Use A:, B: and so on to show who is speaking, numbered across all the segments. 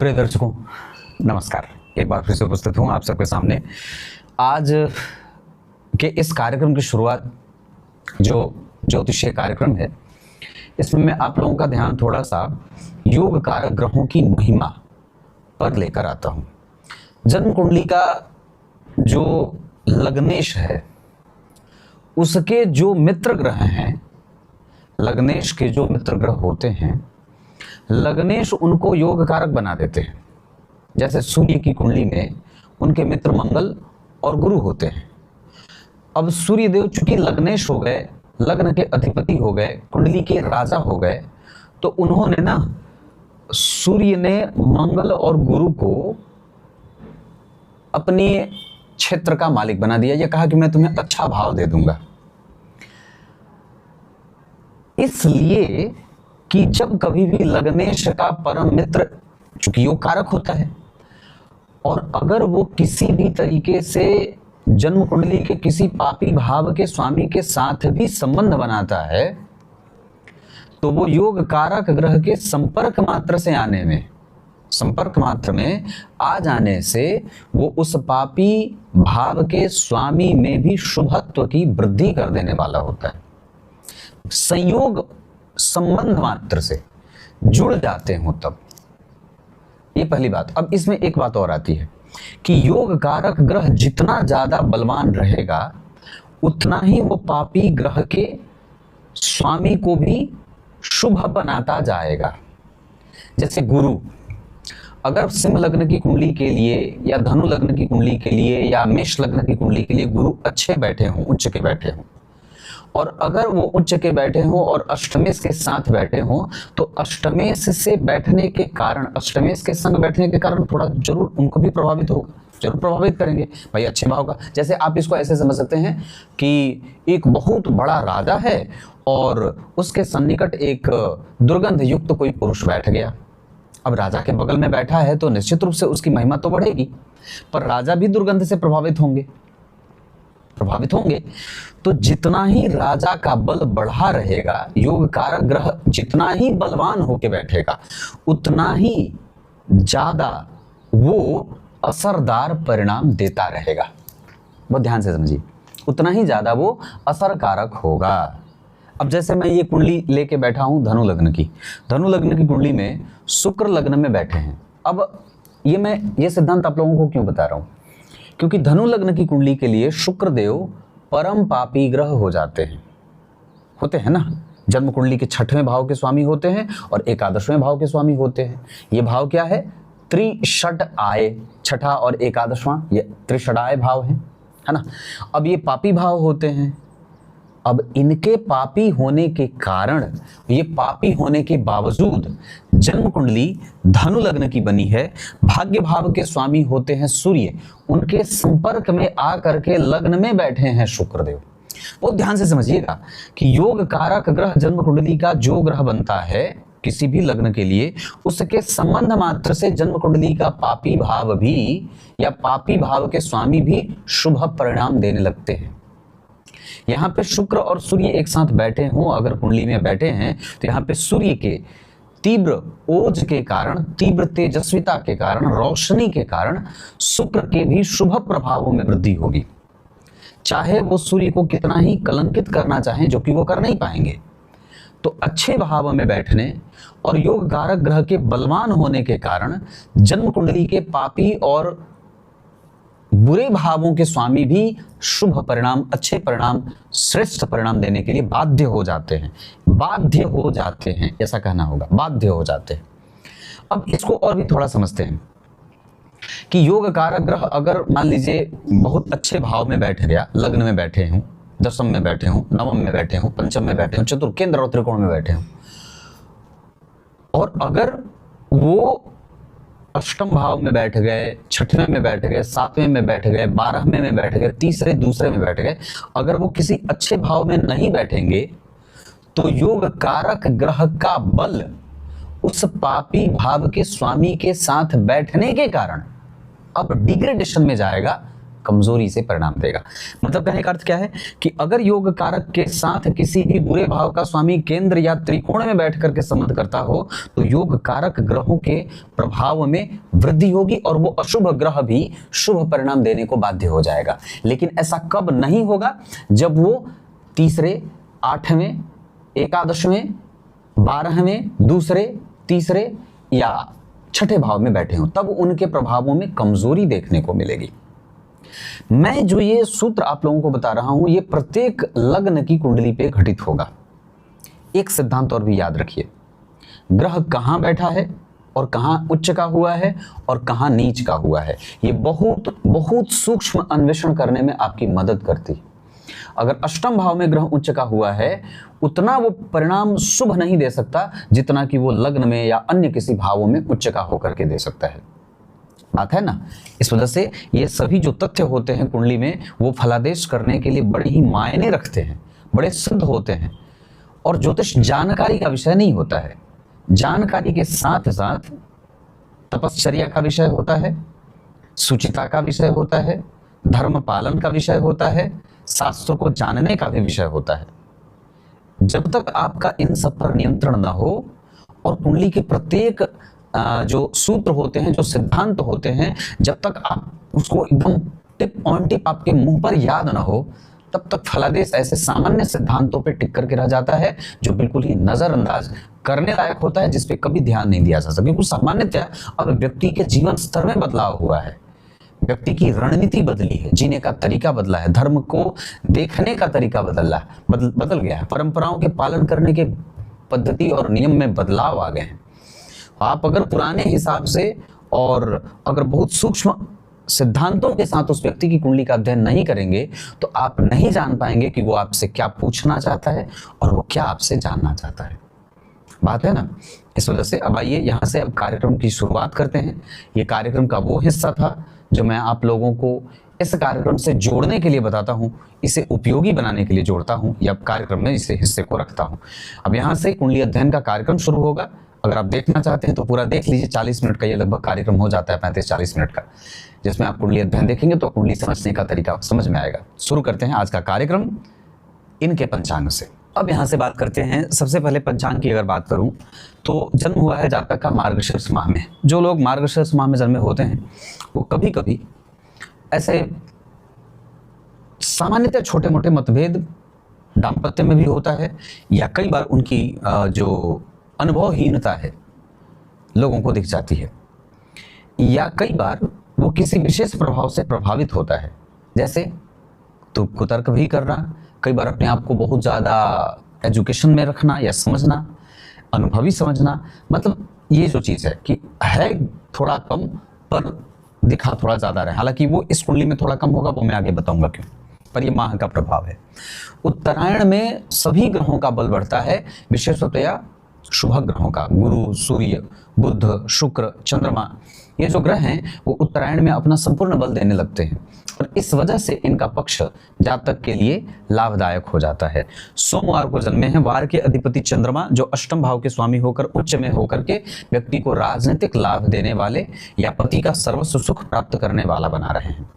A: प्रिय दर्शकों नमस्कार। एक बार फिर से उपस्थित हूँ आप सबके सामने। आज के इस कार्यक्रम की शुरुआत जो ज्योतिषीय कार्यक्रम है, इसमें मैं आप लोगों का ध्यान थोड़ा सा योग कारक ग्रहों की महिमा पर लेकर आता हूँ। जन्म कुंडली का जो लग्नेश है, उसके जो मित्र ग्रह हैं, लग्नेश के जो मित्र ग्रह होते हैं, लग्नेश उनको योग कारक बना देते हैं। जैसे सूर्य की कुंडली में उनके मित्र मंगल और गुरु होते हैं। अब सूर्य देव चूंकि लग्नेश हो गए, लग्न के अधिपति हो गए, कुंडली के राजा हो गए, तो उन्होंने ना, सूर्य ने मंगल और गुरु को अपने क्षेत्र का मालिक बना दिया। यह कहा कि मैं तुम्हें अच्छा भाव दे दूंगा, इसलिए कि जब कभी भी लग्नेश का परम मित्र, चूंकि योग कारक होता है, और अगर वो किसी भी तरीके से जन्म कुंडली के किसी पापी भाव के स्वामी के साथ भी संबंध बनाता है, तो वो योग कारक ग्रह के संपर्क मात्र से आने में, संपर्क मात्र में आ जाने से वो उस पापी भाव के स्वामी में भी शुभत्व की वृद्धि कर देने वाला होता है। संयोग संबंध मात्र से जुड़ जाते हो तब, ये पहली बात। अब इसमें एक बात और आती है कि योग कारक ग्रह जितना ज्यादा बलवान रहेगा, उतना ही वो पापी ग्रह के स्वामी को भी शुभ बनाता जाएगा। जैसे गुरु, अगर सिंह लग्न की कुंडली के लिए या धनु लग्न की कुंडली के लिए या मेष लग्न की कुंडली के लिए गुरु अच्छे बैठे हों, उच्च के बैठे हों, और अगर वो उच्च के बैठे हों और अष्टमेश के साथ बैठे हों, तो अष्टमेश से बैठने के कारण, अष्टमेश के संग बैठने के कारण थोड़ा जरूर उनको भी प्रभावित होगा, जरूर प्रभावित करेंगे भाई अच्छे भाव का। जैसे आप इसको ऐसे समझ सकते हैं कि एक बहुत बड़ा राजा है और उसके सन्निकट एक दुर्गंध युक्त कोई पुरुष बैठ गया। अब राजा के बगल में बैठा है तो निश्चित रूप से उसकी महिमा तो बढ़ेगी, पर राजा भी दुर्गंध से प्रभावित होंगे। तो जितना ही राजा का बल बढ़ा रहेगा, योग कारक ग्रह जितना ही बलवान होके बैठेगा, उतना ही ज्यादा वो असरदार परिणाम देता रहेगा। बहुत ध्यान से समझिए, उतना ही ज्यादा वो असरकारक होगा। अब जैसे मैं ये कुंडली लेके बैठा हूं धनु लग्न की, धनु लग्न की कुंडली में शुक्र लग्न में बैठे हैं। अब मैं ये सिद्धांत आप लोगों को क्यों बता रहा हूं, क्योंकि धनु लग्न की कुंडली के लिए शुक्र देव परम पापी ग्रह हो जाते हैं, होते हैं ना। जन्म कुंडली के 6वें भाव के स्वामी होते हैं और 11वें भाव के स्वामी होते हैं। ये भाव क्या है? त्रिषट आय, छठा और 11वां, ये त्रिषडाय भाव है ना। अब ये पापी भाव होते हैं। अब इनके पापी होने के कारण, ये पापी होने के बावजूद जन्म कुंडली धनु लग्न की बनी है, भाग्य भाव के स्वामी होते हैं सूर्य, उनके संपर्क में आकर के लग्न में बैठे हैं शुक्रदेव। बहुत ध्यान से समझिएगा कि योग कारक ग्रह जन्म कुंडली का जो ग्रह बनता है किसी भी लग्न के लिए, उसके संबंध मात्र से जन्म कुंडली का पापी भाव भी या पापी भाव के स्वामी भी शुभ परिणाम देने लगते हैं। यहाँ पे शुक्र और सूर्य एक साथ बैठे हों, अगर कुंडली में बैठे हैं, तो यहाँ पे सूर्य के तीव्र ओज के कारण, तीव्र तेजस्विता के कारण, रोशनी के कारण शुक्र के भी शुभ प्रभावों में वृद्धि होगी। चाहे वो सूर्य को कितना ही कलंकित करना चाहें, जो कि वो कर नहीं पाएंगे, तो अच्छे भाव में बैठने और योग कारक ग्रह के बलवान होने के कारण जन्म कुंडली के पापी और बुरे भावों के स्वामी भी शुभ परिणाम, अच्छे परिणाम, श्रेष्ठ परिणाम देने के लिए बाध्य हो जाते हैं, ऐसा कहना होगा, बाध्य हो जाते हैं। अब इसको और भी थोड़ा समझते हैं कि योग कारक ग्रह अगर मान लीजिए बहुत अच्छे भाव में बैठ गया, लग्न में बैठे हों, दशम में बैठे हों, नवम में बैठे हों, पंचम में बैठे हों, चतुर्थ, केंद्र और त्रिकोण में बैठे हों, और अगर वो अष्टम भाव में बैठ गए, 6वें में बैठ गए, 7वें में बैठ गए, 12वें में बैठ गए, तीसरे दूसरे में बैठ गए, अगर वो किसी अच्छे भाव में नहीं बैठेंगे, तो योग कारक ग्रह का बल उस पापी भाव के स्वामी के साथ बैठने के कारण अब डिग्रेडेशन में जाएगा, कमजोरी से परिणाम देगा। मतलब कहने का अर्थ क्या है कि अगर योग कारक के साथ किसी भी बुरे भाव का स्वामी केंद्र या त्रिकोण में बैठ करके संबंध करता हो तो योग कारक ग्रहों के प्रभाव में वृद्धि होगी और वो अशुभ ग्रह भी शुभ परिणाम देने को बाध्य हो जाएगा। लेकिन ऐसा कब नहीं होगा? जब वो तीसरे, आठवें, एकादशवें, 12वें, दूसरे, तीसरे या छठे भाव में बैठे हों, तब उनके प्रभावों में कमजोरी देखने को मिलेगी। मैं जो ये सूत्र आप लोगों को बता रहा हूं ये प्रत्येक लग्न की कुंडली पे घटित होगा। एक सिद्धांत और भी याद रखिए, ग्रह कहां बैठा है और कहां उच्च का हुआ है और कहां नीच का हुआ है, ये बहुत बहुत सूक्ष्म अन्वेषण करने में आपकी मदद करती है। अगर अष्टम भाव में ग्रह उच्च का हुआ है उतना वो परिणाम शुभ नहीं दे सकता जितना कि वो लग्न में या अन्य किसी भावों में उच्च का होकर के दे सकता है। बात है ना? इस वजह से ये सभी जो तथ्य होते हैं कुंडली में वो फलादेश करने के लिए बड़े ही मायने रखते हैं, बड़े सिद्ध होते हैं। और ज्योतिष जानकारी का विषय नहीं होता है, जानकारी के साथ साथ तपश्चर्या का विषय होता है, सुचिता का विषय होता है, धर्म पालन का विषय होता है, शास्त्रों को जानने का भी विषय होता है। जब तक आपका इन सब पर नियंत्रण न हो और कुंडली के प्रत्येक जो सूत्र होते हैं, जो सिद्धांत होते हैं, जब तक आप उसको एकदम टिप ऑन टिप आपके मुंह पर याद न हो तब तक फलादेश ऐसे सामान्य सिद्धांतों पे टिक करके रह जाता है जो बिल्कुल ही नजरअंदाज करने लायक होता है, जिस पे कभी ध्यान नहीं दिया जा सकता। क्योंकि सामान्यतः अब व्यक्ति के जीवन स्तर में बदलाव हुआ है, व्यक्ति की रणनीति बदली है, जीने का तरीका बदला है, धर्म को देखने का तरीका बदल गया है, परंपराओं के पालन करने के पद्धति और नियम में बदलाव आ गए हैं। आप अगर पुराने हिसाब से और अगर बहुत सूक्ष्म सिद्धांतों के साथ उस व्यक्ति की कुंडली का अध्ययन नहीं करेंगे तो आप नहीं जान पाएंगे कि वो आपसे क्या पूछना चाहता है और वो क्या आपसे जानना चाहता है। बात है ना? इस वजह से अब आइए यहाँ से अब कार्यक्रम की शुरुआत करते हैं। ये कार्यक्रम का वो हिस्सा था जो मैं आप लोगों को इस कार्यक्रम से जोड़ने के लिए बताता हूँ, इसे उपयोगी बनाने के लिए जोड़ता हूँ या कार्यक्रम में इसे हिस्से को रखता हूँ। अब यहाँ से कुंडली अध्ययन का कार्यक्रम शुरू होगा। अगर आप देखना चाहते हैं तो पूरा देख लीजिए, 40 मिनट का ये लगभग कार्यक्रम हो जाता है, 35-40 मिनट का, जिसमें आप कुंडली अध्ययन देखेंगे तो कुंडली समझने का तरीका समझ में आएगा। शुरू करते हैं आज का कार्यक्रम इनके पंचांग से। अब यहाँ से बात करते हैं। सबसे पहले पंचांग की अगर बात करूं तो जन्म हुआ है जातक का मार्गशीर्ष माह में। जो लोग मार्गशीर्ष माह में जन्मे होते हैं वो कभी कभी ऐसे सामान्यतः छोटे मोटे मतभेद दाम्पत्य में भी होता है, या कई बार उनकी जो अनुभवहीनता है लोगों को दिख जाती है, या कई बार वो किसी विशेष प्रभाव से प्रभावित होता है, जैसे तो कुतर्क भी करना, कई बार अपने आप को बहुत ज़्यादा एजुकेशन में रखना या समझना, अनुभवी समझना। मतलब ये जो चीज़ है कि है थोड़ा कम पर दिखा थोड़ा ज़्यादा रहे, हालांकि वो इस कुंडली में थोड़ा कम होगा, वो मैं आगे बताऊंगा क्यों, पर ये माह का प्रभाव है। उत्तरायण में सभी ग्रहों का बल बढ़ता है, विशेषतया शुभ ग्रहों का, गुरु, सूर्य, बुध, शुक्र, चंद्रमा, ये जो ग्रह हैं वो उत्तरायण में अपना संपूर्ण बल देने लगते हैं और इस वजह से इनका पक्ष जातक के लिए लाभदायक हो जाता है। सोमवार को जन्मे हैं, वार के अधिपति चंद्रमा जो अष्टम भाव के स्वामी होकर उच्च में होकर के व्यक्ति को राजनीतिक लाभ देने वाले या पति का सर्वस्व सुख प्राप्त करने वाला बना रहे हैं।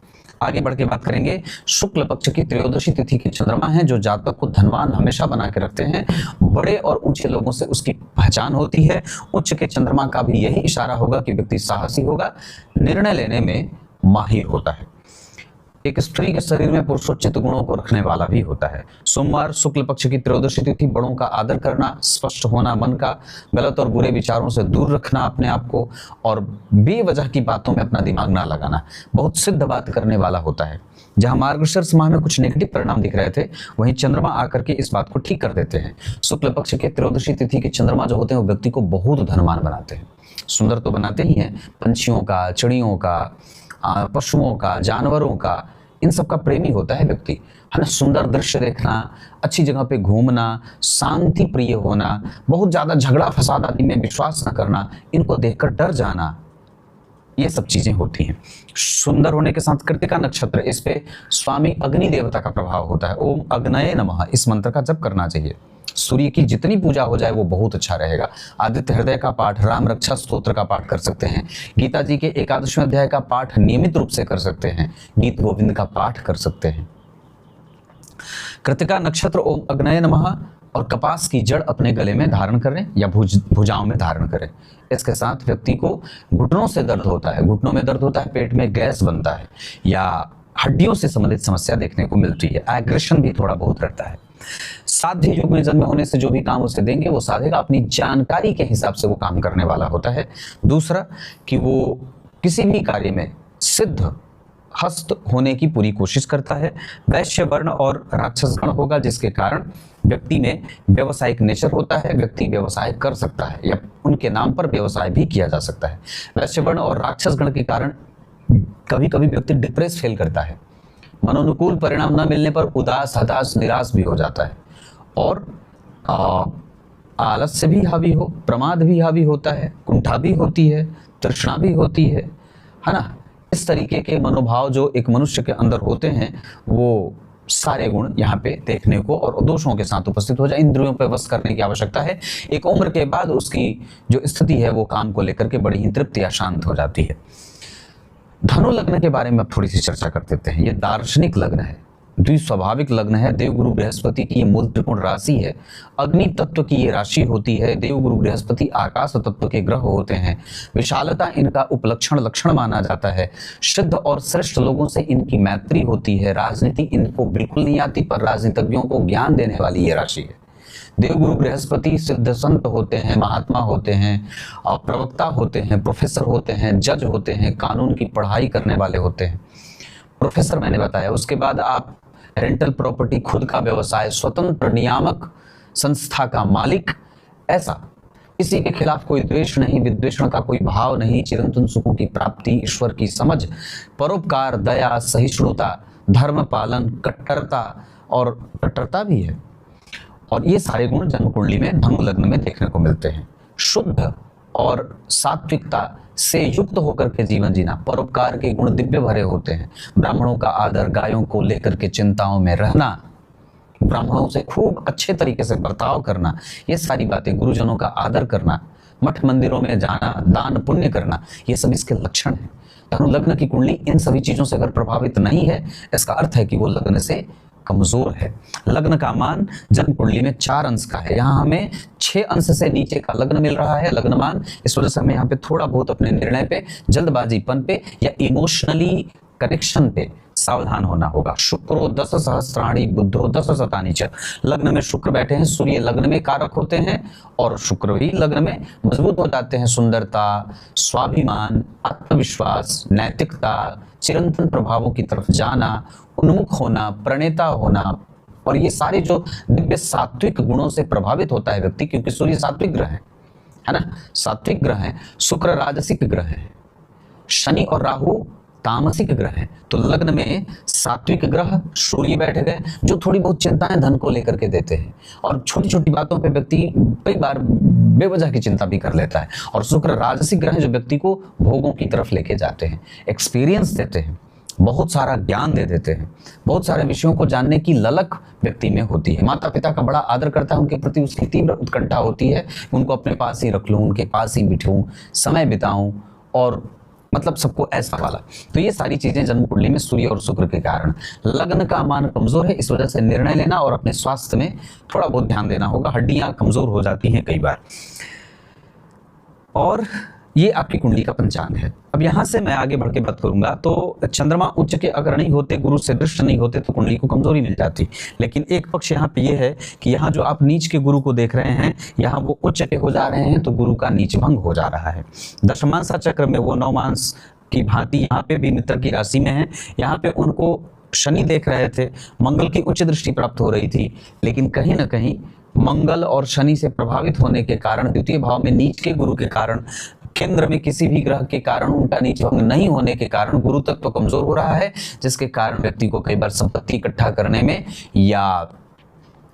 A: आगे बढ़ के बात करेंगे, शुक्ल पक्ष की त्रयोदशी तिथि के चंद्रमा हैं जो जातक को धनवान हमेशा बना के रखते हैं, बड़े और ऊंचे लोगों से उसकी पहचान होती है। उच्च के चंद्रमा का भी यही इशारा होगा कि व्यक्ति साहसी होगा, निर्णय लेने में माहिर होता है, एक स्त्री के शरीर में पुरुषोचित गुणों को रखने वाला भी होता है। सोमवार शुक्ल पक्ष की त्रयोदशी तिथि, बड़ों का आदर करना, स्पष्ट होना, मन का गलत और बुरे विचारों से दूर रखना अपने आप को, और बेवजह की बातों में अपना दिमाग ना लगाना, बहुत सिद्ध बात करने वाला होता है। जहां मार्गशीर्ष माह में कुछ नेगेटिव परिणाम दिख रहे थे वहीं चंद्रमा आकर के इस बात को ठीक कर देते हैं। शुक्ल पक्ष के त्रयोदशी तिथि के चंद्रमा जो होते हैं वो व्यक्ति को बहुत धनवान बनाते हैं। सुंदर तो बनाते ही हैं, पंछियों का, चिड़ियों का, पशुओं का, जानवरों का, इन सब का प्रेमी होता है व्यक्ति, है ना। सुंदर दृश्य देखना, अच्छी जगह पे घूमना, शांति प्रिय होना, बहुत ज्यादा झगड़ा फसाद आदि में विश्वास न करना, इनको देखकर डर जाना, ये सब चीजें होती हैं। सुंदर होने के साथ कृतिका नक्षत्र, इस पे स्वामी अग्नि देवता का प्रभाव होता है। ओम अग्नये नमः इस मंत्र का जप करना चाहिए। सूर्य की जितनी पूजा हो जाए वो बहुत अच्छा रहेगा। आदित्य हृदय का पाठ, राम रक्षा स्तोत्र का पाठ कर सकते हैं, गीता जी के 11वें अध्याय का पाठ नियमित रूप से कर सकते हैं, गीत गोविंद का पाठ कर सकते हैं। कृतिका नक्षत्र ओम अग्नये नमः और कपास की जड़ अपने गले में धारण करें या भुजाओं में धारण करें। इसके साथ व्यक्ति को घुटनों से दर्द होता है, घुटनों में दर्द होता है, पेट में गैस बनता है या हड्डियों से संबंधित समस्या देखने को मिलती है, एग्रेशन भी थोड़ा बहुत रहता है। साध्य युग में जन्म होने से जो भी काम उसे देंगे वो साधेगा, अपनी जानकारी के हिसाब से वो काम करने वाला होता है। दूसरा कि वो किसी भी कार्य में सिद्ध हस्त होने की पूरी कोशिश करता है। वैश्य वर्ण और राक्षस गण होगा, जिसके कारण व्यक्ति में व्यवसायिक नेचर होता है, व्यक्ति व्यवसाय कर सकता है या उनके नाम पर व्यवसाय भी किया जा सकता है। वैश्य वर्ण और राक्षस गण के कारण कभी कभी व्यक्ति डिप्रेस फील करता है, मनोनुकूल परिणाम न मिलने पर उदास, हताश, निराश भी हो जाता है और आलस्य भी हावी हो, प्रमाद भी हावी होता है, कुंठा भी होती है, तृष्णा भी होती है ना। इस तरीके के मनोभाव जो एक मनुष्य के अंदर होते हैं वो सारे गुण यहाँ पे देखने को और दोषों के साथ उपस्थित हो जाए। इंद्रियों पर वश करने की आवश्यकता है। एक उम्र के बाद उसकी जो स्थिति है वो काम को लेकर के बड़ी ही तृप्त या शांत हो जाती है। धनु लग्न के बारे में अब थोड़ी सी चर्चा कर देते हैं। ये दार्शनिक लग्न है, द्विस्वाभाविक लग्न है। देवगुरु बृहस्पति की ये मूल त्रिकोण राशि है, अग्नि तत्व की ये राशि होती है। देवगुरु बृहस्पति आकाश तत्व के ग्रह होते हैं। विशालता इनका उपलक्षण लक्षण माना जाता है। शुद्ध और श्रेष्ठ लोगों से इनकी मैत्री होती है। राजनीति इनको बिल्कुल नहीं आती, पर राजनीतिज्ञों को ज्ञान देने वाली ये राशि है। देवगुरु बृहस्पति सिद्ध संत होते हैं, महात्मा होते हैं, और प्रवक्ता होते हैं, प्रोफेसर होते हैं, जज होते हैं, कानून की पढ़ाई करने वाले होते हैं। प्रोफेसर मैंने बताया। उसके बाद आप रेंटल प्रॉपर्टी, खुद का व्यवसाय, स्वतंत्र नियामक संस्था का मालिक, ऐसा किसी के खिलाफ कोई द्वेष नहीं, विद्वेषण का कोई भाव नहीं, चिरंतन सुखों की प्राप्ति, ईश्वर की समझ, परोपकार, दया, सहिष्णुता, धर्म पालन, कट्टरता और कट्टरता भी है। और ये सारे गुण जन्म कुंडली में धनु लग्न में देखने को मिलते हैं। शुद्ध और सात्विकता से युक्त होकर के जीवन जीना, परोपकार के गुण दिव्य भरे होते हैं। ब्राह्मणों का आदर, गायों को लेकर के चिंताओं में रहना, ब्राह्मणों से खूब अच्छे तरीके से बर्ताव करना, ये सारी बातें, गुरुजनों का आदर करना, मठ मंदिरों में जाना, दान पुण्य करना, ये सब इसके लक्षण हैं। धनु लग्न की कुंडली इन सभी चीजों से अगर प्रभावित नहीं है, इसका अर्थ है कि वो लग्न से कमजोर है। लग्न का मान जन्म कुंडली में 4 अंश का है। यहाँ हमें 6 अंश से नीचे का लग्न मिल रहा है लग्न मान। इस वजह से हमें यहाँ पे थोड़ा बहुत अपने निर्णय पे, जल्दबाजीपन पे या इमोशनली कनेक्शन पे सावधान होना होगा। शुक्रो 10 सहस्त्राणी बुद्धो 10 शतानि च। लग्न में शुक्र बैठे हैं, सूर्य लग्न में कारक होते हैं और शुक्र भी लग्न में मजबूत हो जाते हैं। सुंदरता, स्वाभिमान, आत्मविश्वास, नैतिकता, चिरंतन प्रभावों की तरफ जाना, उन्मुख होना, प्रणेता होना, और ये सारे जो दिव्य सात्विक गुणों से प्रभावित होता है व्यक्ति, क्योंकि सूर्य सात्विक ग्रह है ना, सात्विक ग्रह है। शुक्र राजसिक ग्रह है, शनि और राहु तामसिक ग्रह है। तो लग्न में सात्विक ग्रह सूर्य बैठ गए, जो थोड़ी बहुत चिंताएं धन को लेकर के देते हैं और छोटी छोटी बातों पे व्यक्ति कई बार बेवजह की चिंता भी कर लेता है। और शुक्र राजसिक ग्रह है, जो व्यक्ति को भोगों की तरफ लेके जाते हैं, एक्सपीरियंस देते हैं, बहुत सारा ज्ञान दे देते हैं, बहुत सारे विषयों को जानने की ललक व्यक्ति में होती है। माता पिता का बड़ा आदर करता है, उनके प्रति उसकी तीव्र उत्कंठा होती है, उनको अपने पास ही रख लूं, उनके पास ही बिठाऊं, समय बिताऊं, और मतलब सबको ऐसा वाला। तो ये सारी चीजें जन्म कुंडली में सूर्य और शुक्र के कारण। लग्न का मान कमजोर है, इस वजह से निर्णय लेना और अपने स्वास्थ्य में थोड़ा बहुत ध्यान देना होगा। हड्डियां कमजोर हो जाती हैं कई बार। और ये आपकी कुंडली का पंचांग है। अब यहाँ से मैं आगे बढ़ के बात करूंगा। तो चंद्रमा उच्च के अगर नहीं होते, गुरु से दृष्ट नहीं होते, तो कुंडली को कमजोरी मिल जाती। लेकिन एक पक्ष यहाँ पे ये है कि यहाँ जो आप नीच के गुरु को देख रहे हैं, यहाँ वो उच्च के हो जा रहे हैं, तो गुरु का नीच भंग हो जा रहा है। दशमांसा चक्र में वो नवमांस की भांति यहाँ पे भी मित्र की राशि में है। यहाँ पे उनको शनि देख रहे थे, मंगल की उच्च दृष्टि प्राप्त हो रही थी, लेकिन कहीं ना कहीं मंगल और शनि से प्रभावित होने के कारण, द्वितीय भाव में नीच के गुरु के कारण, केंद्र में किसी भी ग्रह के कारण उनका नीच भंग नहीं होने के कारण गुरु तत्व तो कमजोर हो रहा है, जिसके कारण व्यक्ति को कई बार संपत्ति इकट्ठा करने में या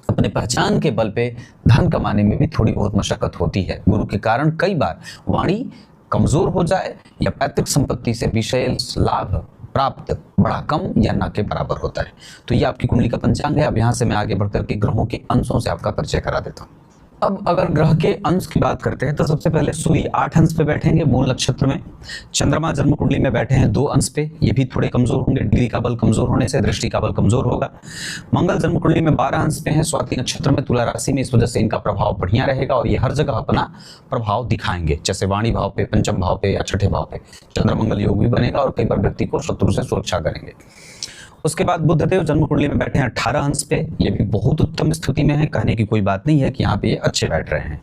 A: अपने पहचान के बल पे धन कमाने में भी थोड़ी बहुत मशक्कत होती है। गुरु के कारण कई बार वाणी कमजोर हो जाए या पैतृक संपत्ति से विषय लाभ प्राप्त बड़ा कम या ना के बराबर होता है। तो ये आपकी कुंडली का पंचांग है। अब यहाँ से मैं आगे बढ़कर के ग्रहों के अंशों से आपका परिचय करा देता हूँ। अब अगर ग्रह के अंश की बात करते हैं तो सबसे पहले सूर्य 8 अंश पे बैठेंगे मूल नक्षत्र में। चंद्रमा जन्म कुंडली में बैठे हैं 2 अंश पे, ये भी थोड़े कमजोर होंगे, डिग्री का बल कमजोर होने से दृष्टि का बल कमजोर होगा। मंगल जन्म कुंडली में 12 अंश पे हैं स्वाति नक्षत्र में तुला राशि में, इस वजह से इनका प्रभाव बढ़िया रहेगा और ये हर जगह अपना प्रभाव दिखाएंगे, जैसे वाणी भाव पे, पंचम भाव पे या छठे भाव पे चंद्र मंगल योग भी बनेगा और कई बार व्यक्ति को शत्रु से सुरक्षा करेंगे। उसके बाद बुधदेव जन्म कुंडली में बैठे हैं 18 अंश पे, ये भी बहुत उत्तम स्थिति में है, कहने की कोई बात नहीं है कि यहाँ पे ये अच्छे बैठ रहे हैं।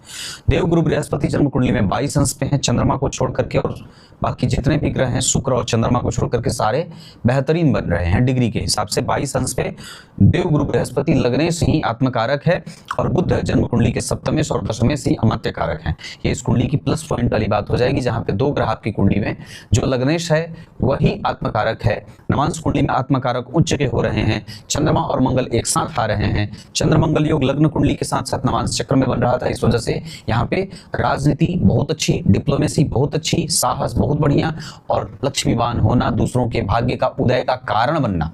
A: देव गुरु बृहस्पति जन्म कुंडली में 22 अंश पे हैं, चंद्रमा को छोड़ करके और बाकी जितने भी ग्रह हैं शुक्र और चंद्रमा को छोड़ करके सारे बेहतरीन बन रहे हैं डिग्री के हिसाब से। 22 अंश पे देव गुरु बृहस्पति लग्नेश ही आत्मकारक है और बुध जन्म कुंडली के सप्तमेश और दशमेश ही अमात्य कारक हैं। ये इस कुंडली की प्लस पॉइंट वाली बात हो जाएगी, जहाँ पे 2 ग्रह आपकी कुंडली में जो लग्नेश है वही आत्मकारक है। नवांश कुंडली में आत्मकारक उच्च के हो रहे हैं, चंद्रमा और मंगल एक साथ आ रहे हैं। चंद्र मंगल योग लग्न कुंडली के साथ साथ नवांश चक्र में बन रहा था, इस वजह से यहाँ पे राजनीति बहुत अच्छी, डिप्लोमेसी बहुत अच्छी, साहस बहुत बढ़िया और लक्ष्मीवान होना, दूसरों के भाग्य का उदय का कारण बनना,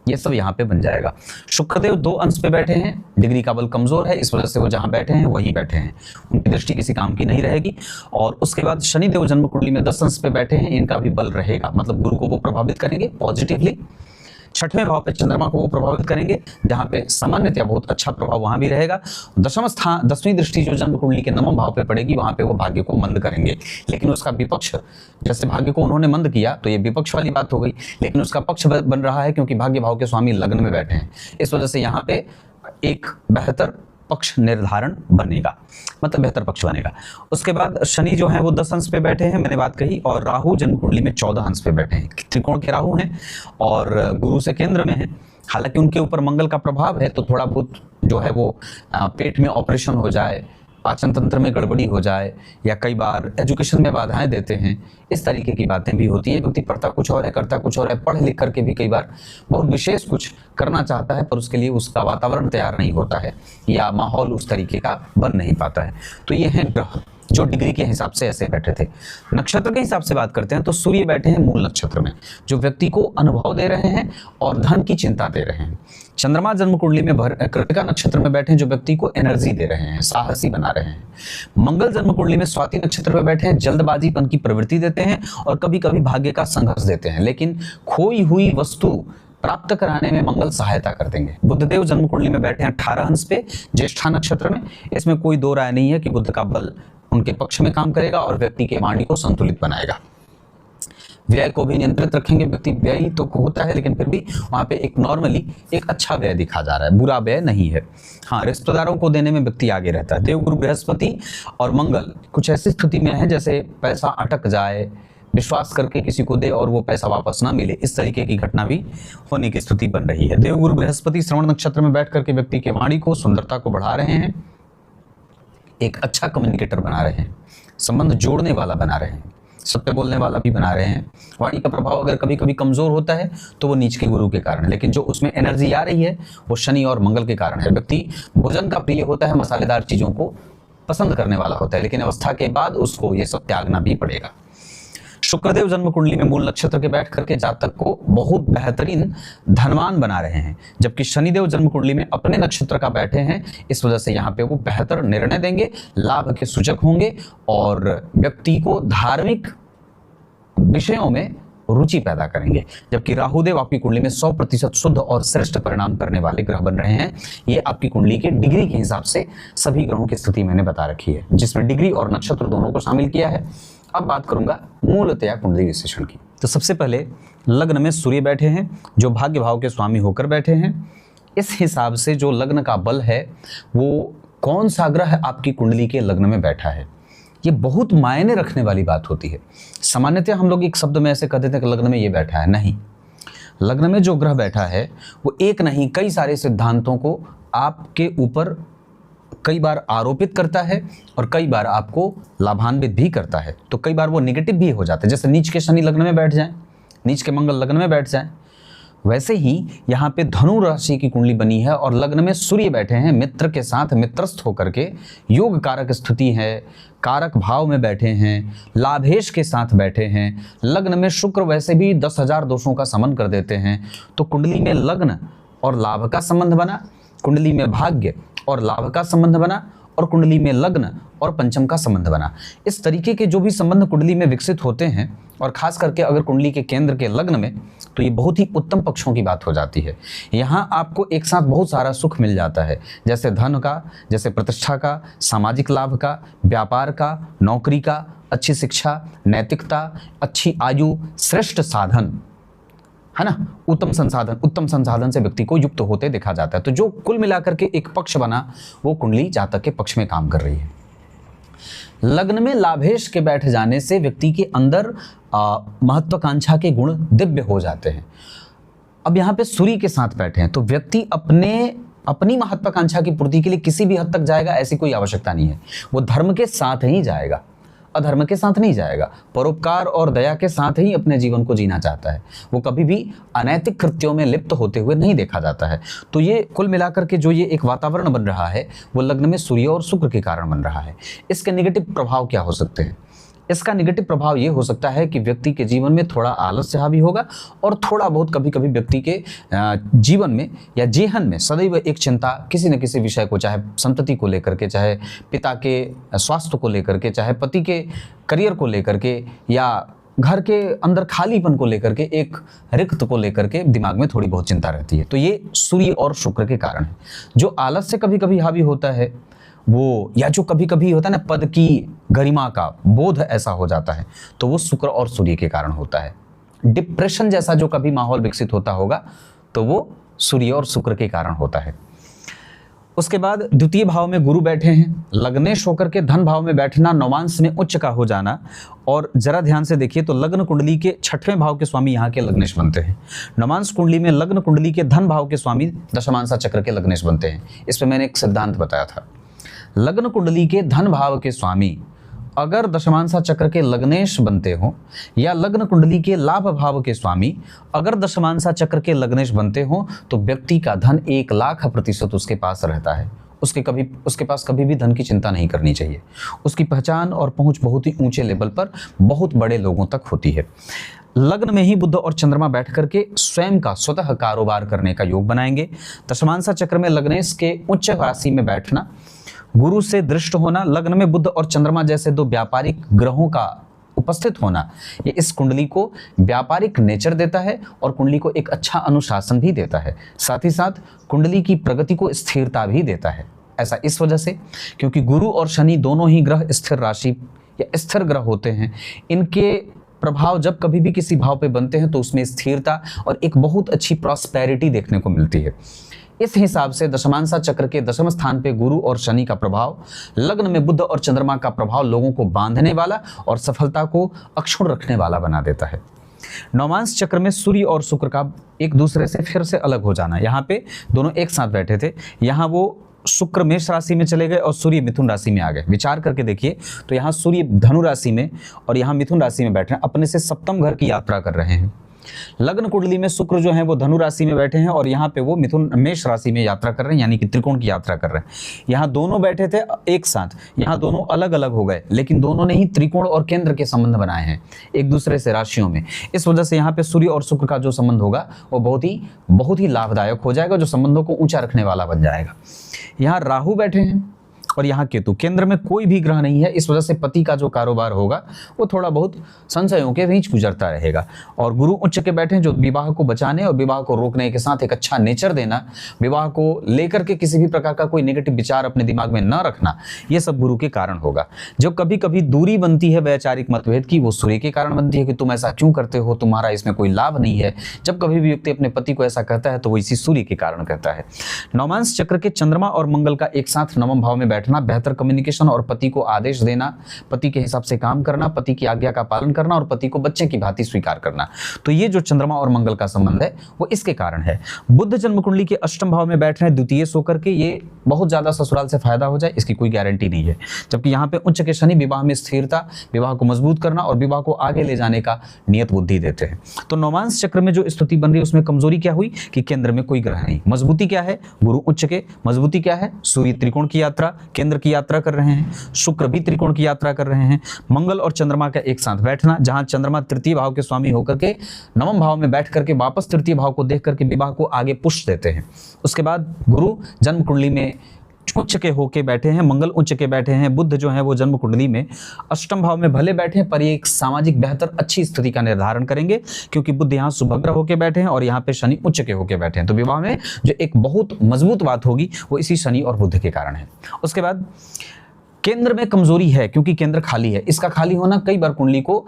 A: ये सब यहाँ पे बन जाएगा। शुक्रदेव 2 अंश पे बैठे हैं, डिग्री का बल कमजोर है, इस वजह से वो जहाँ बैठे हैं वहीं बैठे हैं, उनकी दृष्टि किसी काम की नहीं रहेगी। और उसके बाद शनिदेव जन्म कुंडली में 10 अंश पे बैठे हैं, इनका भी बल रहेगा, मतलब गुरु को वो प्रभावित करेंगे पॉजिटिवली। छठवें भाव पे चंद्रमा को वो प्रभावित करेंगे, जहां पे सामान्यतया बहुत अच्छा प्रभाव वहां भी रहेगा। दशम स्थान, 10वीं दृष्टि जो जन्म कुंडली के 9वें भाव पे पड़ेगी, वहां पे वो भाग्य को मंद करेंगे। लेकिन उसका विपक्ष, जैसे भाग्य को उन्होंने मंद किया तो ये विपक्ष वाली बात हो गई, लेकिन उसका पक्ष बन रहा है क्योंकि भाग्य भाव के स्वामी लग्न में बैठे हैं, इस वजह से यहाँ पे एक बेहतर पक्ष निर्धारण बनेगा, मतलब बेहतर पक्ष बनेगा। उसके बाद शनि जो है वो 10 अंश पे बैठे हैं, मैंने बात कही, और राहु जन्म कुंडली में 14 अंश पे बैठे हैं। त्रिकोण के राहु हैं और गुरु से केंद्र में हैं। हालांकि उनके ऊपर मंगल का प्रभाव है, तो थोड़ा बहुत जो है वो पेट में ऑपरेशन हो जाए, पाचन तंत्र में गड़बड़ी हो जाए, या कई बार एजुकेशन में बाधाएं देते हैं, इस तरीके की बातें भी होती है। व्यक्ति पढ़ता कुछ और है, करता कुछ और है, पढ़ लिख करके भी कई बार बहुत विशेष कुछ करना चाहता है, पर उसके लिए उसका वातावरण तैयार नहीं होता है या माहौल उस तरीके का बन नहीं पाता है। तो ये हैं ग्रह जो डिग्री के हिसाब से ऐसे बैठे थे। नक्षत्र के हिसाब से बात करते हैं तो सूर्य बैठे हैं मूल नक्षत्र में, जो व्यक्ति को अनुभव दे रहे हैं और धन की चिंता दे रहे हैं। चंद्रमा जन्म कुंडली में कृतिका नक्षत्र में बैठे हैं, जो व्यक्ति को एनर्जी दे रहे हैं, साहसी बना रहे हैं। मंगल जन्म कुंडली में स्वाति नक्षत्र में बैठे हैं, जल्दबाजीपन की प्रवृत्ति देते हैं और कभी कभी भाग्य का संघर्ष देते हैं, लेकिन खोई हुई वस्तु प्राप्त कराने में मंगल सहायता कर देंगे। बुधदेव जन्म कुंडली में बैठे हैं 18 अंश पे ज्येष्ठा नक्षत्र में, इसमें कोई दो राय नहीं है कि बुध का बल उनके पक्ष में काम करेगा और व्यक्ति के वाणी को संतुलित बनाएगा। व्यय को भी नियंत्रित रखेंगे। व्यक्ति व्यय तो होता है, लेकिन फिर भी वहां पे एक नॉर्मली एक अच्छा व्यय दिखा जा रहा है, बुरा व्यय नहीं है। हाँ, रिश्तेदारों को देने में व्यक्ति आगे रहता है। देवगुरु बृहस्पति और मंगल कुछ ऐसी स्थिति में है जैसे पैसा अटक जाए, विश्वास करके किसी को दे और वो पैसा वापस ना मिले, इस तरीके की घटना भी होने की स्थिति बन रही है। देवगुरु बृहस्पति श्रवण नक्षत्र में बैठ करके व्यक्ति के वाणी को, सुंदरता को बढ़ा रहे हैं, एक अच्छा कम्युनिकेटर बना रहे हैं, संबंध जोड़ने वाला बना रहे हैं, सत्य बोलने वाला भी बना रहे हैं। वाणी का प्रभाव अगर कभी कभी कमजोर होता है तो वो नीच के गुरु के कारण है, लेकिन जो उसमें एनर्जी आ रही है वो शनि और मंगल के कारण है। व्यक्ति भोजन का प्रिय होता है, मसालेदार चीजों को पसंद करने वाला होता है, लेकिन अवस्था के बाद उसको ये सब त्यागना भी पड़ेगा। शुक्रदेव जन्म कुंडली में मूल नक्षत्र के बैठ करके जातक को बहुत बेहतरीन धनवान बना रहे हैं, जबकि शनिदेव जन्म कुंडली में अपने नक्षत्र का बैठे हैं, इस वजह से यहाँ पे वो बेहतर निर्णय देंगे, लाभ के सूचक होंगे और व्यक्ति को धार्मिक विषयों में रुचि पैदा करेंगे। जबकि राहुदेव आपकी कुंडली में 100% शुद्ध और श्रेष्ठ परिणाम करने वाले ग्रह बन रहे हैं। ये आपकी कुंडली के डिग्री के हिसाब से सभी ग्रहों की स्थिति मैंने बता रखी है, जिसमें डिग्री और नक्षत्र दोनों को शामिल किया है। अब बात करूंगा मूलतया कुंडली विश्लेषण की। तो सबसे पहले लग्न में सूर्य बैठे हैं, जो भाग्य भाव के स्वामी होकर बैठे हैं। इस हिसाब से जो लग्न का बल है वो कौन सा ग्रह आपकी कुंडली के लग्न में बैठा है, ये बहुत मायने रखने वाली बात होती है। सामान्यतः हम लोग एक शब्द में ऐसे कह देते हैं कि लग्न में ये बैठा है, नहीं। लग्न में जो ग्रह बैठा है वो एक नहीं कई सारे सिद्धांतों को आपके ऊपर कई बार आरोपित करता है और कई बार आपको लाभान्वित भी करता है। तो कई बार वो निगेटिव भी हो जाता है, जैसे नीच के शनि लग्न में बैठ जाएं, नीच के मंगल लग्न में बैठ जाएं, वैसे ही यहाँ पे धनु राशि की कुंडली बनी है और लग्न में सूर्य बैठे हैं, मित्र के साथ मित्रस्थ होकर के योग कारक स्थिति है, कारक भाव में बैठे हैं, लाभेश के साथ बैठे हैं। लग्न में शुक्र वैसे भी 10,000 दोषों का समन कर देते हैं, तो कुंडली में लग्न और लाभ का संबंध बना, कुंडली में भाग्य और लाभ का संबंध बना, और कुंडली में लग्न और पंचम का संबंध बना। इस तरीके के जो भी संबंध कुंडली में विकसित होते हैं, और खास करके अगर कुंडली के केंद्र के लग्न में, तो ये बहुत ही उत्तम पक्षों की बात हो जाती है। यहाँ आपको एक साथ बहुत सारा सुख मिल जाता है, जैसे धन का, जैसे प्रतिष्ठा का, सामाजिक लाभ का, व्यापार का, नौकरी का, अच्छी शिक्षा, नैतिकता, अच्छी आयु, श्रेष्ठ साधन, है ना, उत्तम संसाधन से व्यक्ति को युक्त होते देखा जाता है। तो जो कुल मिलाकर के एक पक्ष बना, वो कुंडली जातक के पक्ष में काम कर रही है। लग्न में लाभेश के बैठ जाने से व्यक्ति के अंदर महत्वाकांक्षा के गुण दिव्य हो जाते हैं। अब यहाँ पे सूर्य के साथ बैठे हैं, तो व्यक्ति अपनी महत्वाकांक्षा की पूर्ति के लिए किसी भी हद तक जाएगा, ऐसी कोई आवश्यकता नहीं है। वो धर्म के साथ ही जाएगा, अधर्म के साथ नहीं जाएगा। परोपकार और दया के साथ ही अपने जीवन को जीना चाहता है। वो कभी भी अनैतिक कृत्यों में लिप्त होते हुए नहीं देखा जाता है। तो ये कुल मिलाकर के जो ये एक वातावरण बन रहा है, वो लग्न में सूर्य और शुक्र के कारण बन रहा है। इसके नेगेटिव प्रभाव क्या हो सकते हैं? इसका नेगेटिव प्रभाव ये हो सकता है कि व्यक्ति के जीवन में थोड़ा आलस्य हावी होगा, और थोड़ा बहुत कभी कभी व्यक्ति के जीवन में या जेहन में सदैव एक चिंता किसी न किसी विषय को, चाहे संतति को लेकर के, चाहे पिता के स्वास्थ्य को लेकर के, चाहे पति के करियर को लेकर के, या घर के अंदर खालीपन को लेकर के, एक रिक्त को लेकर के दिमाग में थोड़ी बहुत चिंता रहती है। तो ये सूर्य और शुक्र के कारण है। जो आलस्य कभी कभी हावी होता है वो, या जो कभी कभी होता है ना, पद की गरिमा का बोध ऐसा हो जाता है, तो वो शुक्र और सूर्य के कारण होता है। डिप्रेशन जैसा जो कभी माहौल विकसित होता होगा, तो वो सूर्य और शुक्र के कारण होता है। उसके बाद द्वितीय भाव में गुरु बैठे हैं, लग्नेश होकर के धन भाव में बैठना, नवांश में उच्च का हो जाना। और जरा ध्यान से देखिए तो लग्न कुंडली के 6वें भाव के स्वामी यहाँ के लग्नेश बनते हैं। नवांश कुंडली में लग्न कुंडली के धन भाव के स्वामी दशमांसा चक्र के लग्नेश बनते हैं। इस पर मैंने एक सिद्धांत बताया था। लग्न कुंडली के धन भाव के स्वामी अगर दशमांसा चक्र के लग्नेश बनते हो, या लग्न कुंडली के लाभ भाव के स्वामी अगर दशमांसा चक्र के लग्नेश बनते हो, तो व्यक्ति का धन 1,00,000% उसके पास रहता है। उसके पास कभी भी धन की चिंता नहीं करनी चाहिए। उसकी पहचान और पहुंच बहुत ही ऊंचे लेवल पर बहुत बड़े लोगों तक होती है। लग्न में ही बुध और चंद्रमा बैठ करके स्वयं का स्वतः कारोबार करने का योग बनाएंगे। दशमांसा चक्र में लग्नेश के उच्च राशि में बैठना, गुरु से दृष्ट होना, लग्न में बुध और चंद्रमा जैसे दो व्यापारिक ग्रहों का उपस्थित होना, ये इस कुंडली को व्यापारिक नेचर देता है और कुंडली को एक अच्छा अनुशासन भी देता है। साथ ही साथ कुंडली की प्रगति को स्थिरता भी देता है। ऐसा इस वजह से क्योंकि गुरु और शनि दोनों ही ग्रह स्थिर राशि या स्थिर ग्रह होते हैं। इनके प्रभाव जब कभी भी किसी भाव पे बनते हैं तो उसमें स्थिरता और एक बहुत अच्छी प्रॉस्पेरिटी देखने को मिलती है। इस हिसाब से दशमांसा चक्र के दशम स्थान पे गुरु और शनि का प्रभाव, लग्न में बुध और चंद्रमा का प्रभाव लोगों को बांधने वाला और सफलता को अक्षुण्ण रखने वाला बना देता है। नवमांश चक्र में सूर्य और शुक्र का एक दूसरे से फिर से अलग हो जाना, यहाँ पे दोनों एक साथ बैठे थे, यहाँ वो शुक्र मेष राशि में चले गए और सूर्य मिथुन राशि में आ गए। विचार करके देखिए तो यहाँ सूर्य धनु राशि में और यहाँ मिथुन राशि में बैठे हैं, अपने से सप्तम घर की यात्रा कर रहे हैं। लग्न कुंडली में शुक्र जो है वो धनु राशि में बैठे हैं और यहाँ पे वो मिथुन मेष राशि में यात्रा कर रहे हैं, यानी कि त्रिकोण की यात्रा कर रहे हैं। यहाँ दोनों बैठे थे एक साथ, यहाँ दोनों अलग अलग हो गए, लेकिन दोनों ने ही त्रिकोण और केंद्र के संबंध बनाए हैं एक दूसरे से राशियों में। इस वजह से यहाँ पे सूर्य और शुक्र का जो संबंध होगा वो बहुत ही लाभदायक हो जाएगा, जो संबंधों को ऊंचा रखने वाला बन जाएगा। यहाँ राहु बैठे हैं और यहाँ केतु, केंद्र में कोई भी ग्रह नहीं है, इस वजह से पति का जो कारोबार होगा वो थोड़ा बहुत संशयों के बीच गुजरता रहेगा। और गुरु उच्च के बैठे हैं, जो विवाह को बचाने और विवाह को रोकने के साथ एक अच्छा नेचर देना, विवाह को लेकर के किसी भी प्रकार का कोई नेगेटिव विचार अपने दिमाग में न रखना, ये सब गुरु के कारण होगा। जब कभी कभी दूरी बनती है वैचारिक मतभेद की, वो सूर्य के कारण बनती है कि तुम ऐसा क्यों करते हो, तुम्हारा इसमें कोई लाभ नहीं है। जब कभी भी व्यक्ति अपने पति को ऐसा कहता है तो वो इसी सूर्य के कारण कहता है। नवमांश चक्र के चंद्रमा और मंगल का एक साथ नवम भाव में बैठना, बेहतर कम्युनिकेशन और पति को आदेश देना, पति के हिसाब से काम करना, पति की आज्ञा का पालन करना और पति को बच्चे की भांति स्वीकार करना। तो ये जो चंद्रमा और मंगल का संबंध है वो इसके कारण है। बुध जन्म कुंडली के अष्टम भाव में बैठ रहे हैं द्वितीय सो करके, ये बहुत ज्यादा ससुराल से फायदा हो जाए इसकी कोई गारंटी नहीं है। जबकि यहाँ पे उच्च के शनि विवाह में स्थिरता, विवाह को मजबूत करना और विवाह को आगे ले जाने का नियत बुद्धि देते हैं। तो नौमांस चक्र में जो स्थिति बन रही है उसमें कमजोरी क्या हुई कि केंद्र में कोई ग्रह नहीं। मजबूती क्या है? गुरु उच्च के। मजबूती क्या है? सूर्य त्रिकोण की यात्रा, केंद्र की यात्रा कर रहे हैं, शुक्र भी त्रिकोण की यात्रा कर रहे हैं, मंगल और चंद्रमा का एक साथ बैठना, जहां चंद्रमा तृतीय भाव के स्वामी होकर के नवम भाव में बैठ करके वापस तृतीय भाव को देख करके विवाह को आगे पुश देते हैं। उसके बाद गुरु जन्म कुंडली में उच्च के होके बैठे हैं, मंगल उच्च के बैठे हैं, बुध जो है वो जन्म कुंडली में अष्टम भाव में भले बैठे हैं पर ये एक सामाजिक बेहतर अच्छी स्थिति का निर्धारण करेंगे, क्योंकि बुध यहाँ सुभग्र होके बैठे हैं और यहाँ पे शनि उच्च के होके बैठे हैं। तो विवाह में जो एक बहुत मजबूत बात होगी वो इसी शनि और बुध के कारण है। उसके बाद केंद्र में कमजोरी है क्योंकि केंद्र खाली है। इसका खाली होना कई बार कुंडली को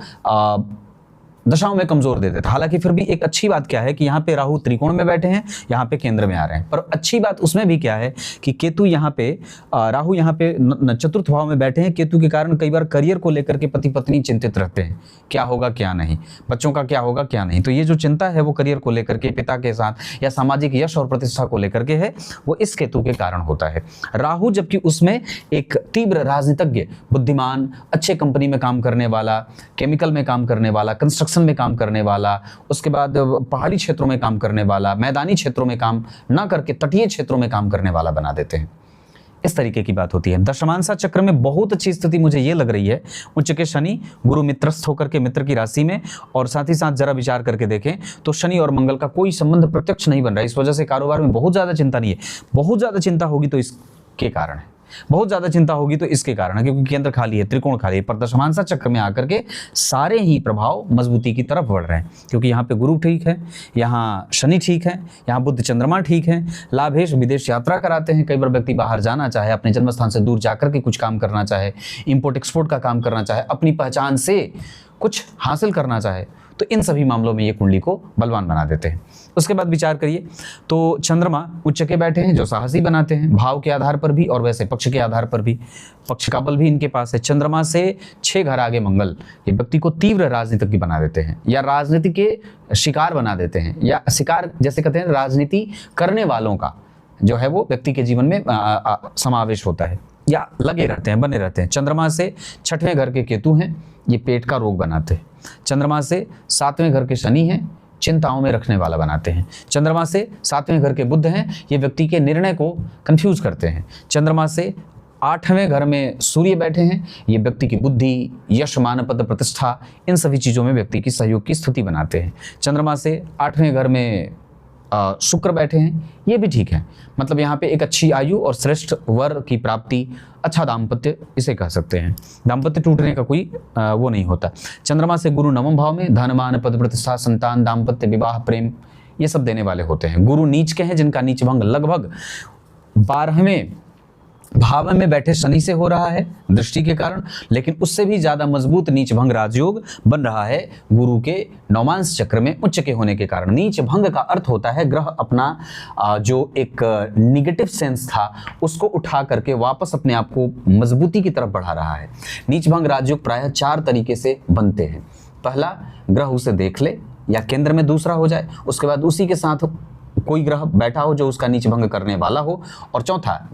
A: दशाओं में कमजोर दे देता। हालांकि फिर भी एक अच्छी बात क्या है कि यहाँ पे राहु त्रिकोण में बैठे हैं, यहाँ पे केंद्र में आ रहे हैं। पर अच्छी बात उसमें भी क्या है कि केतु यहाँ पे राहु यहाँ पे चतुर्थ भाव में बैठे हैं। केतु के कारण कई बार करियर को लेकर के पति पत्नी चिंतित रहते हैं, क्या होगा क्या नहीं, बच्चों का क्या होगा क्या नहीं। तो ये जो चिंता है वो करियर को लेकर के, पिता के साथ या सामाजिक यश और प्रतिष्ठा को लेकर के है, वो इस केतु के कारण होता है। राहु जबकि उसमें एक तीव्र राजनीतिज्ञ, बुद्धिमान, अच्छे कंपनी में काम करने वाला, केमिकल में काम करने वाला, कंस्ट्रक्शन में काम करने वाला, उसके बाद पहाड़ी क्षेत्रों में काम करने वाला, मैदानी क्षेत्रों में काम ना करके तटीय क्षेत्रों में काम करने वाला बना देते हैं। इस तरीके की बात होती है। दशमांसा चक्र में बहुत अच्छी स्थिति मुझे ये लग रही है, उच्च के शनि गुरु मित्रस्थ होकर के मित्र की राशि में, और साथ ही साथ जरा विचार करके देखें तो शनि और मंगल का कोई संबंध प्रत्यक्ष नहीं बन रहा है। इस वजह से कारोबार में बहुत ज्यादा चिंता नहीं है। बहुत ज्यादा चिंता होगी तो इसके कारण है, बहुत ज्यादा चिंता होगी तो इसके कारण है, क्योंकि केंद्र खाली है, त्रिकोण खाली है। पर दशमांसा चक्र में आकर के सारे ही प्रभाव मजबूती की तरफ बढ़ रहे हैं, क्योंकि यहाँ पे गुरु ठीक है, यहाँ शनि ठीक है, यहाँ बुध चंद्रमा ठीक है, लाभेश विदेश यात्रा कराते हैं। कई बार व्यक्ति बाहर जाना चाहे, अपने जन्म स्थान से दूर जाकर के कुछ काम करना चाहे, इंपोर्ट एक्सपोर्ट का काम करना चाहे, अपनी पहचान से कुछ हासिल करना चाहे, तो इन सभी मामलों में ये कुंडली को बलवान बना देते हैं। उसके बाद विचार करिए तो चंद्रमा उच्च के बैठे हैं जो साहसी बनाते हैं, भाव के आधार पर भी और वैसे पक्ष के आधार पर भी, पक्ष का बल भी इनके पास है। चंद्रमा से 6 घर आगे मंगल, ये व्यक्ति को तीव्र राजनीतिज्ञ बना देते हैं या राजनीति के शिकार बना देते हैं, या शिकार जैसे कहते हैं राजनीति करने वालों का जो है वो व्यक्ति के जीवन में समावेश होता है या लगे रहते हैं, बने रहते हैं। चंद्रमा से 6वें घर के केतु हैं, ये पेट का रोग बनाते हैं। चंद्रमा से 7वें घर के शनि हैं, चिंताओं में रखने वाला बनाते हैं। चंद्रमा से 7वें घर के बुध हैं, ये व्यक्ति के निर्णय को कंफ्यूज करते हैं। चंद्रमा से 8वें घर में सूर्य बैठे हैं, ये व्यक्ति की बुद्धि, यश, मान, पद, प्रतिष्ठा, इन सभी चीज़ों में व्यक्ति की सहयोग की स्थिति बनाते हैं। चंद्रमा से 8वें घर में शुक्र बैठे हैं, ये भी ठीक है। मतलब यहाँ पे एक अच्छी आयु और श्रेष्ठ वर की प्राप्ति, अच्छा दाम्पत्य इसे कह सकते हैं। दाम्पत्य टूटने का कोई वो नहीं होता। चंद्रमा से गुरु नवम भाव में धन, मान, पद, प्रतिष्ठा, संतान, दाम्पत्य, विवाह, प्रेम, ये सब देने वाले होते हैं। गुरु नीच के हैं जिनका नीच भंग लगभग 12वें भाव में बैठे शनि से हो रहा है दृष्टि के कारण, लेकिन उससे भी ज्यादा मजबूत नीच भंग राजयोग बन रहा है गुरु के नौमांस चक्र में उच्च के होने के कारण। नीच भंग का अर्थ होता है ग्रह अपना जो एक निगेटिव सेंस था उसको उठा करके वापस अपने आप को मजबूती की तरफ बढ़ा रहा है। नीच भंग राजयोग प्रायः 4 तरीके से बनते हैं। पहला, ग्रह उसे देख ले या केंद्र में दूसरा हो जाए, उसके बाद उसी के साथ कोई ग्रह बैठा हो जो उसका नीच भंग करने वाला हो, और चौथा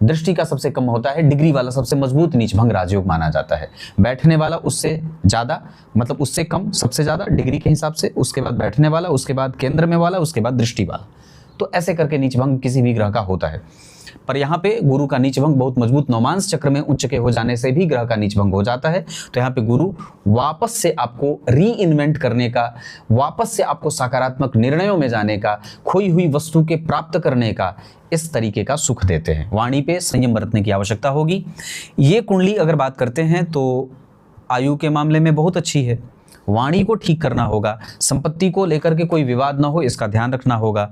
A: दृष्टि का सबसे कम होता है, डिग्री वाला सबसे मजबूत नीच भंग राजयोग माना जाता है। बैठने वाला उससे ज्यादा, मतलब उससे कम सबसे ज्यादा डिग्री के हिसाब से, उसके बाद बैठने वाला, उसके बाद केंद्र में वाला, उसके बाद दृष्टि वाला। तो ऐसे करके नीच भंग किसी भी ग्रह का होता है। पर यहाँ पे गुरु का नीच भंग बहुत मजबूत नौमांस चक्र में उच्च के हो जाने से भी ग्रह का नीच भंग हो जाता है। तो यहाँ पे गुरु वापस से आपको री इन्वेंट करने का, वापस से आपको सकारात्मक निर्णयों में जाने का, खोई हुई वस्तु के प्राप्त करने का, इस तरीके का सुख देते हैं। वाणी पे संयम बरतने की आवश्यकता होगी। ये कुंडली अगर बात करते हैं तो आयु के मामले में बहुत अच्छी है। वाणी को ठीक करना होगा, संपत्ति को लेकर के कोई विवाद ना हो इसका ध्यान रखना होगा।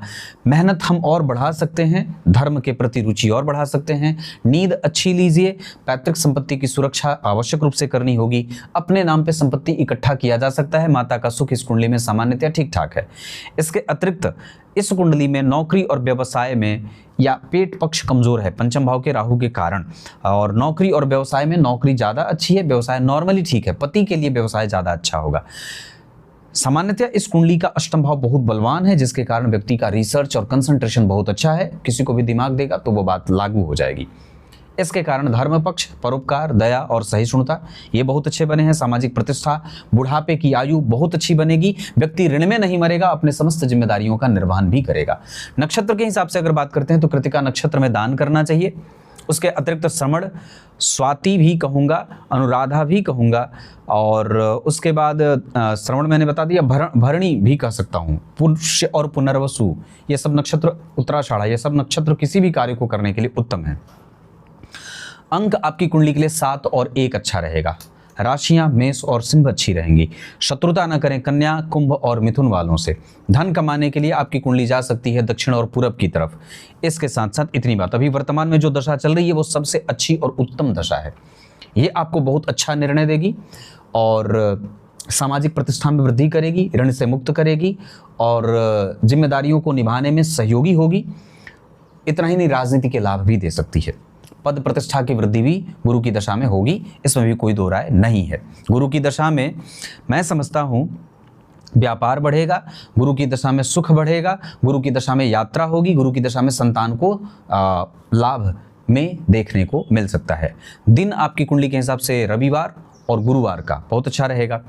A: मेहनत हम और बढ़ा सकते हैं, धर्म के प्रति रुचि और बढ़ा सकते हैं। नींद अच्छी लीजिए, पैतृक संपत्ति की सुरक्षा आवश्यक रूप से करनी होगी। अपने नाम पे संपत्ति इकट्ठा किया जा सकता है। माता का सुख इस कुंडली में सामान्यतः ठीक ठाक है। इसके अतिरिक्त इस कुंडली में नौकरी और व्यवसाय में या पेट पक्ष कमजोर है पंचम भाव के राहु के कारण, और नौकरी और व्यवसाय में नौकरी ज़्यादा अच्छी है, व्यवसाय नॉर्मली ठीक है, पति के लिए व्यवसाय ज़्यादा अच्छा होगा। सामान्यतः इस कुंडली का अष्टम भाव बहुत बलवान है, जिसके कारण व्यक्ति का रिसर्च और कंसंट्रेशन बहुत अच्छा है, किसी को भी दिमाग देगा तो वो बात लागू हो जाएगी। इसके कारण धर्म पक्ष, परोपकार, दया और सहिष्णुता ये बहुत अच्छे बने हैं। सामाजिक प्रतिष्ठा, बुढ़ापे की आयु बहुत अच्छी बनेगी, व्यक्ति ऋण में नहीं मरेगा, अपने समस्त जिम्मेदारियों का निर्वहन भी करेगा। नक्षत्र के हिसाब से अगर बात करते हैं तो कृतिका नक्षत्र में दान करना चाहिए। उसके अतिरिक्त श्रवण, स्वाति भी कहूँगा, अनुराधा भी कहूँगा, और उसके बाद श्रवण मैंने बता दिया, भरणी भी कह सकता हूँ, पुष्य और पुनर्वसु ये सब नक्षत्र, उत्तराषाढ़ा ये सब नक्षत्र किसी भी कार्य को करने के लिए उत्तम है। अंक आपकी कुंडली के लिए 7 और 1 अच्छा रहेगा। राशियां मेष और सिंह अच्छी रहेंगी। शत्रुता न करें कन्या, कुंभ और मिथुन वालों से। धन कमाने के लिए आपकी कुंडली जा सकती है दक्षिण और पूरब की तरफ। इसके साथ साथ इतनी बात, अभी वर्तमान में जो दशा चल रही है वो सबसे अच्छी और उत्तम दशा है। ये आपको बहुत अच्छा निर्णय देगी और सामाजिक प्रतिष्ठा में वृद्धि करेगी, ऋण से मुक्त करेगी और जिम्मेदारियों को निभाने में सहयोगी होगी। इतना ही नहीं, राजनीति के लाभ भी दे सकती है। पद प्रतिष्ठा की वृद्धि भी गुरु की दशा में होगी, इसमें भी कोई दो राय नहीं है। गुरु की दशा में मैं समझता हूँ व्यापार बढ़ेगा, गुरु की दशा में सुख बढ़ेगा, गुरु की दशा में यात्रा होगी, गुरु की दशा में संतान को लाभ में देखने को मिल सकता है। दिन आपकी कुंडली के हिसाब से रविवार और गुरुवार का बहुत अच्छा रहेगा।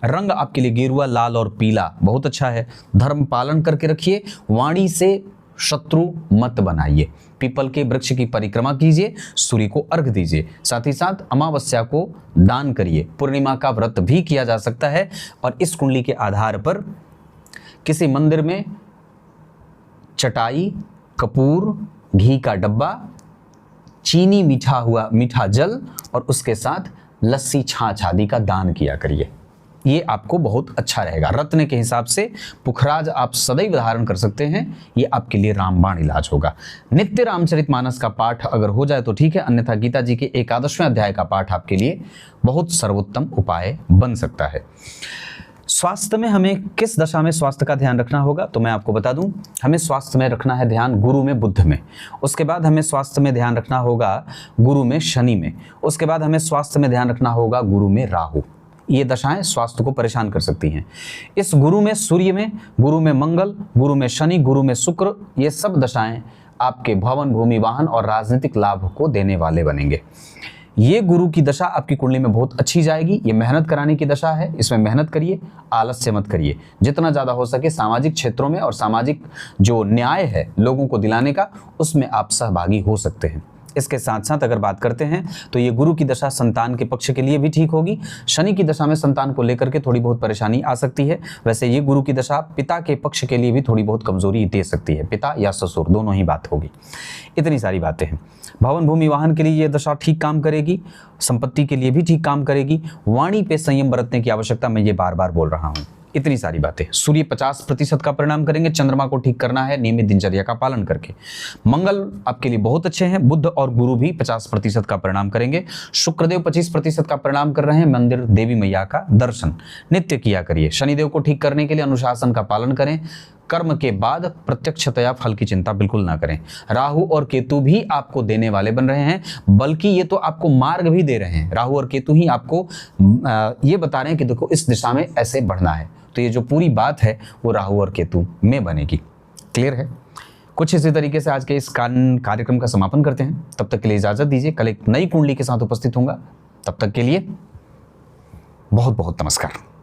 A: रंग आपके लिए गेरुआ, लाल और पीला बहुत अच्छा है। धर्म पालन करके रखिए, वाणी से शत्रु मत बनाइए, पीपल के वृक्ष की परिक्रमा कीजिए, सूर्य को अर्घ दीजिए, साथ ही साथ अमावस्या को दान करिए। पूर्णिमा का व्रत भी किया जा सकता है और इस कुंडली के आधार पर किसी मंदिर में चटाई, कपूर, घी का डब्बा, चीनी, मीठा जल और उसके साथ लस्सी, छाछ आदि का दान किया करिए। ये आपको बहुत अच्छा रहेगा। रत्न के हिसाब से पुखराज आप सदैव धारण कर सकते हैं, ये आपके लिए रामबाण इलाज होगा। नित्य रामचरितमानस का पाठ अगर हो जाए तो ठीक है, अन्यथा गीता जी के 11वें अध्याय का पाठ आपके लिए बहुत सर्वोत्तम उपाय बन सकता है। स्वास्थ्य में हमें किस दशा में स्वास्थ्य का ध्यान रखना होगा तो मैं आपको बता दूं, हमें स्वास्थ्य में रखना है ध्यान गुरु में, बुध में। उसके बाद हमें स्वास्थ्य में ध्यान रखना होगा गुरु में, शनि में। उसके बाद हमें स्वास्थ्य में ध्यान रखना होगा गुरु में, राहु। ये दशाएं स्वास्थ्य को परेशान कर सकती हैं। इस गुरु में सूर्य में, गुरु में मंगल, गुरु में शनि, गुरु में शुक्र, ये सब दशाएं आपके भवन, भूमि, वाहन और राजनीतिक लाभ को देने वाले बनेंगे। ये गुरु की दशा आपकी कुंडली में बहुत अच्छी जाएगी। ये मेहनत कराने की दशा है, इसमें मेहनत करिए, आलस्य मत करिए। जितना ज़्यादा हो सके सामाजिक क्षेत्रों में और सामाजिक जो न्याय है लोगों को दिलाने का, उसमें आप सहभागी हो सकते हैं। इसके साथ साथ अगर बात करते हैं तो ये गुरु की दशा संतान के पक्ष के लिए भी ठीक होगी। शनि की दशा में संतान को लेकर के थोड़ी बहुत परेशानी आ सकती है। वैसे ये गुरु की दशा पिता के पक्ष के लिए भी थोड़ी बहुत कमजोरी दे सकती है, पिता या ससुर दोनों ही बात होगी। इतनी सारी बातें हैं। भवन, भूमि, वाहन के लिए ये दशा ठीक काम करेगी, संपत्ति के लिए भी ठीक काम करेगी। वाणी पे संयम बरतने की आवश्यकता, मैं ये बार बार बोल रहा हूँ। इतनी सारी बातें। सूर्य 50% का परिणाम करेंगे, चंद्रमा को ठीक करना है नियमित दिनचर्या का पालन करके। मंगल आपके लिए बहुत अच्छे हैं, बुध और गुरु भी 50% का परिणाम करेंगे। शुक्रदेव 25% का परिणाम कर रहे हैं। मंदिर देवी मैया का दर्शन नित्य किया करिए। शनिदेव को ठीक करने के लिए अनुशासन का पालन करें। कर्म के बाद प्रत्यक्षतया फल की चिंता बिल्कुल ना करें। राहु और केतु भी आपको देने वाले बन रहे हैं, बल्कि ये तो आपको मार्ग भी दे रहे हैं। राहु और केतु ही आपको ये बता रहे हैं कि देखो इस दिशा में ऐसे बढ़ना है। तो ये जो पूरी बात है वो राहु और केतु में बनेगी। क्लियर है? कुछ इसी तरीके से आज के इस कार्यक्रम का समापन करते हैं। तब तक के लिए इजाजत दीजिए। कल एक नई कुंडली के साथ उपस्थित होऊंगा। तब तक के लिए बहुत बहुत नमस्कार।